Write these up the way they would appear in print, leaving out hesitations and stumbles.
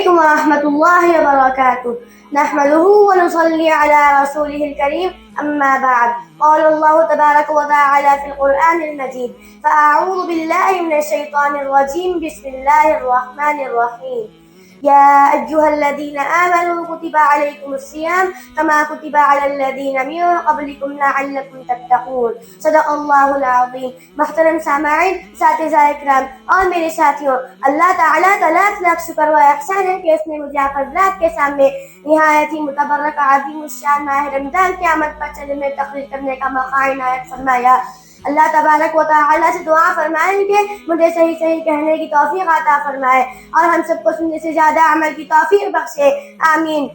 عليكم ورحمة الله وبركاته. نحمده ونصلي على رسوله الكريم. أما بعد، قال الله تبارك وتعالى في القرآن المجيد: فأعوذ بالله من الشيطان الرجيم. بسم الله الرحمن الرحيم. يا أيها الذين آمنوا كتب عليكم الصيام كما كتب على الذين من قبلكم لعلكم تتقون. صدق اللہ العظیم. محترم سامعین، اساتذہ اکرام اور میرے ساتھیوں، اللہ تعالیٰ کا لاکھ لاکھ شکر و احسان ہے کہ اس نے مجھے آپ حضرات کے سامنے نہایت ہی متبرک عظیم الشان ماہ رمضان کی آمد پر چلے میں تقریر کرنے کا موقع عنایت فرمایا. اللہ تبارک و تعالیٰ سے دعا فرمائیں کہ مجھے صحیح کہنے کی توفیق عطا فرمائے اور ہم سب کو سننے سے زیادہ عمل کی توفیق بخشے. آمین.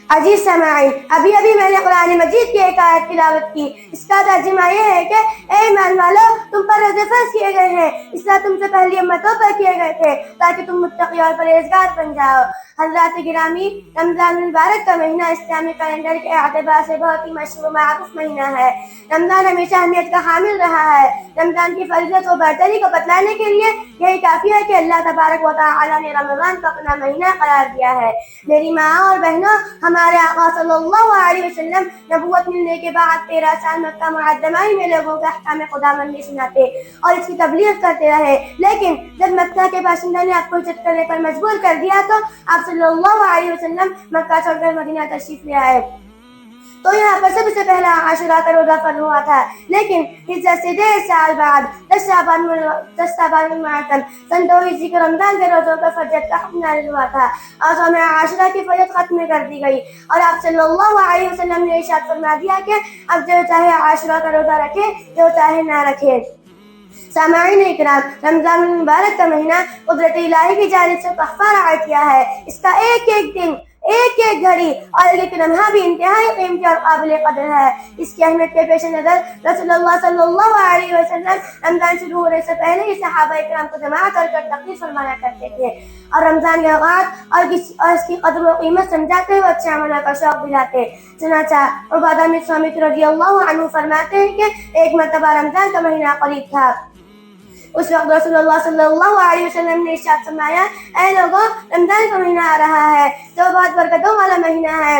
عزیز سامعین، ابھی میں نے قرآن مجید کی ایک آیت تلاوت کی. اس کا ترجمہ یہ ہے کہ اے ایمان والو، تم پر روزے فرض کیے گئے ہیں اس طرح تم سے پہلی امتوں پر کیے گئے تھے تاکہ تم متقی اور پرہیزگار بن جاؤ. حضرات گرامی، رمضان المبارک کا مہینہ اسلامی کیلنڈر کے اعتبار سے بہت ہی مشہور و معروف مہینہ ہے. رمضان ہمیشہ اہمیت کا حامل رہا ہے. رمضان کی فضیلت و برتری کو بتلانے کے لیے یہی کافی ہے کہ اللہ تبارک و تعالیٰ نے رمضان کو اپنا مہینہ قرار دیا ہے. میری ماں اور بہنوں، ہمارے آقا صلی اللہ علیہ وسلم نبوت ملنے کے بعد 13 سال مکہ معظمہ میں لوگوں کو احکام خداوندی سناتے اور اس کی تبلیغ کرتے رہے، لیکن جب مکہ کے باشندوں نے آپ کو ہجرت کرنے پر مجبور کر دیا تو آپ صلی اللہ علیہ وسلم مکہ چھوڑ کر مدینہ تشریف لے آئے. تو یہاں پر سب سے پہلا عاشورہ کا روزہ فرض ہوا تھا، لیکن ہجرت سے 1.5 سال بعد 10 شعبان المعظم سن 2 ہجری کو رمضان کے روزوں پر فجر کا حکم نازل ہوا تھا اور صوم عاشورہ کی فضیلت ختم کر دی گئی اور آپ صلی اللہ علیہ وسلم نے ارشاد فرما دیا کہ اب جو چاہے عاشورہ کا روزہ رکھے، جو چاہے نہ رکھے. سامعین اکرام، رمضان المبارک کا مہینہ قدرت الہی کی جانب سے تحفہ رعایت کیا ہے. اس کا ایک ایک دن، ایک ایک گھڑی اور ایک لمحہ بھی انتہائی قیمتی اور قابل قدر ہے. اس کی اہمیت کے پیش نظر رسول اللہ صلی اللہ علیہ وسلم رمضان شروع ہونے سے پہلے ہی صحابہ اکرام کو جمع کر تقریر فرمایا کرتے تھے اور رمضان کے اوقات اور اس کی قدر و قیمت سمجھاتے ہوئے اچھے عملوں کا شوق دلاتے. چنانچہ عبادہ بن صامت رضی اللہ عنہ فرماتے ہیں کہ ایک مرتبہ رمضان کا مہینہ قریب تھا. اس وقت رسول اللہ صلی اللہ علیہ وسلم نے ارشاد فرمایا: اے لوگوں، رمضان کا مہینہ آ رہا ہے جو بہت برکتوں والا مہینہ ہے.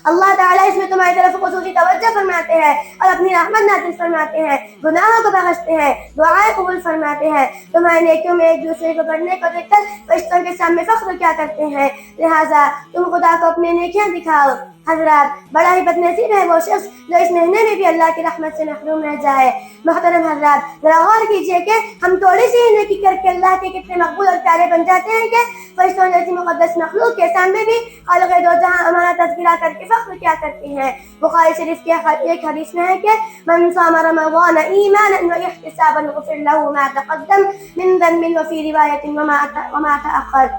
اللہ تعالیٰ اس میں تمہاری طرف خصوصی توجہ فرماتے ہیں اور اپنی رحمت نازل فرماتے ہیں، گناہوں کو بخشتے ہیں، دعائیں قبول فرماتے ہیں. تمہارے نیکیوں میں ایک دوسرے کو بڑھنے کو دیکھ کر فرشتوں کے سامنے فخر کیا کرتے ہیں، لہٰذا تم خدا کو اپنے نیکیاں دکھاؤ. حضرات، بڑا ہی بد نصیب ہے وہ شخص جو اس مہینے میں بھی اللہ کی رحمت سے محروم رہ جائے. محترم حضرات، ذرا غور کیجئے کہ ہم تھوڑی سی ہی نیکی کر کے اللہ کے کتنے مقبول اور پیارے بن جاتے ہیں کہ فرشتوں جیسی مقدس مخلوق کے سامنے بھی خالق دو جہاں ہمارا تذکرہ کر کے فخر کیا کرتے ہیں. بخاری شریف کے ایک حدیث میں ہے کہ من صام رمضان ایمانا واحتسابا غفر له ما تقدم من ذنب وفي روایت وما تأخر.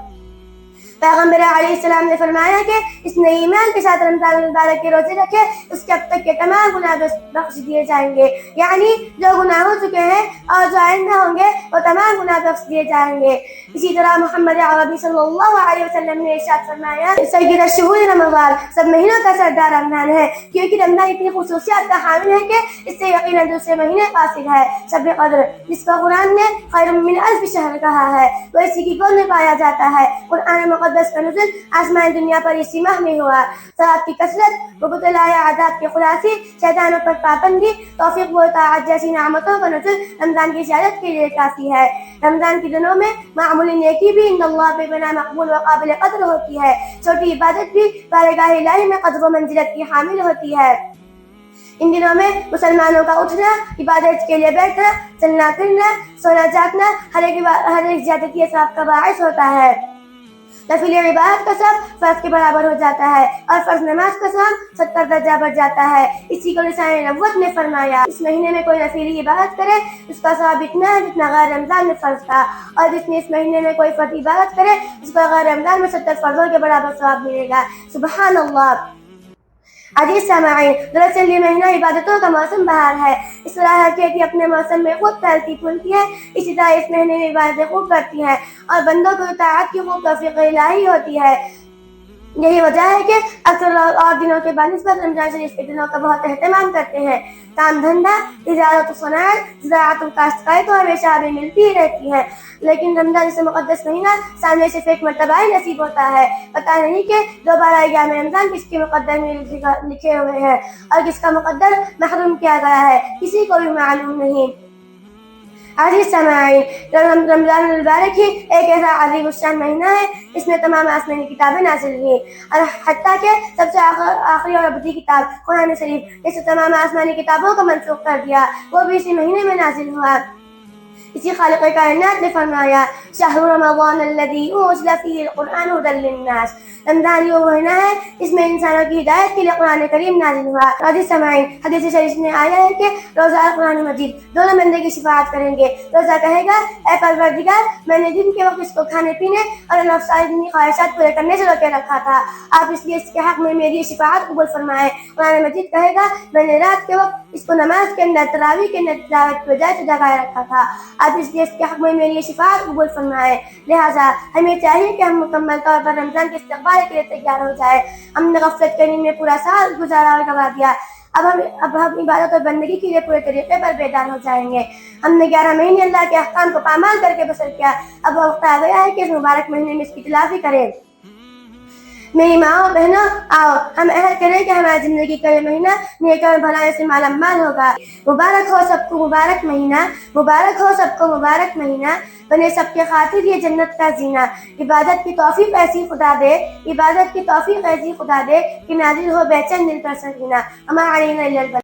پیغمبر علیہ السلام نے فرمایا کہ اس نے ایمان کے ساتھ رمضان المبارک کے روزے رکھے، اس کے اب تک کے تمام گناہ بخش دیے جائیں گے. یعنی جو گناہ ہو چکے ہیں اور جو آئندہ ہوں گے وہ تمام گناہ بخش دیے جائیں گے. اسی طرح محمد عربی صلی اللہ علیہ وسلم نے ارشاد فرمایا: سید الشہور رمضان، سب مہینوں کا سردار رمضان ہے، کیونکہ رمضان اتنی خصوصیات کا حامل ہے کہ اس سے یقیناً دوسرے مہینے قاصر ہے. شب قدر، جس کو قرآن نے خیر من الف شہر کہا ہے، وہ اسی کی گود میں پایا جاتا ہے. قرآن مقدس کا نزول آسمان دنیا پر اسی ماہ میں ہوا. ثواب کی کثرت، مبتلا عذاب کی خلاصی، شیطانوں پر پابندی، توفیق و اطاعت جیسی نعمتوں کا نزول رمضان کی زیارت کے لیے کافی ہے. رمضان کے دنوں میں معمولی نیکی بھی ان اللہ پہ بنا مقبول و قابل قدر ہوتی ہے. چھوٹی عبادت بھی بارگاہ الہی میں قدر و منزلت کی حامل ہوتی ہے. ان دنوں میں مسلمانوں کا اٹھنا، عبادت کے لیے بیٹھنا، چلنا پھرنا، سونا جاگنا ہر ایک زیادتی یا ثواب کا باعث ہوتا ہے. نفل عبادت کا ثواب فرض کے برابر ہو جاتا ہے اور فرض نماز کا ثواب 70 درجہ بڑھ جاتا ہے. اسی کو لسان نبوت نے فرمایا: اس مہینے میں کوئی نفلی عبادت کرے اس کا ثواب اتنا ہے جتنا غیر رمضان میں فرض تھا، اور جس نے اس مہینے میں کوئی فرض عبادت کرے اس کو غیر رمضان میں 70 فرضوں کے برابر ثواب ملے گا. سبحان اللہ. عزیز سامعین، دراصل یہ مہینہ عبادتوں کا موسم بہار ہے. اس طرح ہر کھیتی اپنے موسم میں خود پھلتی پھولتی ہے، اسی طرح اس مہینے میں عبادتیں خوب کرتی ہیں اور بندوں کو اطاعت کی خوب توفیق الہی ہوتی ہے. یہی وجہ ہے کہ اکثر لوگ اور دنوں کے بنسبت رمضان شریف کے دنوں کا بہت اہتمام کرتے ہیں. کام دھندا، تجارت و صنعت، زراعت و کاشتکاری تو ہمیشہ بھی ملتی ہی رہتی ہے، لیکن رمضان جیسے مقدس مہینہ سال میں صرف ایک مرتبہ ہی نصیب ہوتا ہے. پتہ نہیں کہ دوبارہ ایام رمضان کس کے مقدر میں لکھے ہوئے ہیں اور کس کا مقدر محروم کیا گیا ہے، کسی کو بھی معلوم نہیں. عزیز سامعین، رمضان المبارک ہی ایک ایسا عظیم الشان مہینہ ہے اس میں تمام آسمانی کتابیں نازل ہوئی، اور حتیٰ کہ سب سے آخری اور ابدی کتاب قرآن شریف جسے تمام آسمانی کتابوں کو منسوخ کر دیا، وہ بھی اسی مہینے میں نازل ہوا. اسی خالق کائنات نے فرمایا شہر رمضان الذی انزل فیہ القرآن ھدی للناس. رمضان وہ مہینہ ہے اس میں انسانوں کی ہدایت کے لیے قرآن کریم نازل ہوا. عزیز سامعین، حدیث شریف میں آیا ہے کہ روزہ اور قرآن مجید دونوں بندے کی شفاعت کریں گے. روزہ کہے گا اے پروردگار، میں نے دن کے وقت اس کو کھانے پینے اور نفسانی خواہشات پورے کرنے سے روکے رکھا تھا، آپ اس لیے اس کے حق میں میری شفاعت قبول فرمائے. قرآن مجید کہے گا میں نے رات کے وقت اس کو نماز کے اندر تراویح کے اندر تلاوت کی بجائے سے جگائے رکھا تھا، آپ اس لیے اس کے حق میں میری شفاعت قبول فرمائے. لہٰذا ہمیں چاہیے کہ ہم مکمل طور پر رمضان کے استقبال کے لیے تیار ہو جائے. ہم نے غفلت کے نیند میں پورا سال گزارا اور گوا دیا، اب ہم عبادت اور بندگی کے لیے پورے طریقے پر بیدار ہو جائیں گے. ہم نے 11 مہینے اللہ کے احکام کو پامال کر کے بسر کیا، اب وقت آ گیا ہے کہ اس مبارک مہینے میں اس کی تلافی کریں. میری ماں بہنوں، آؤ ہم عہد کریں کہ ہماری زندگی کا یہ مہینہ نیکی اور بھلائی سے مالا مال ہوگا. مبارک ہو سب کو مبارک مہینہ، مبارک ہو سب کو مبارک مہینہ، بنے سب کے خاطر یہ جنت کا زینہ. عبادت کی توفیق ایسی خدا دے، عبادت کی توفیق ایسی خدا دے کہ نازل ہو بے چین دل پر سکینہ. وما علینا الا البلاغ.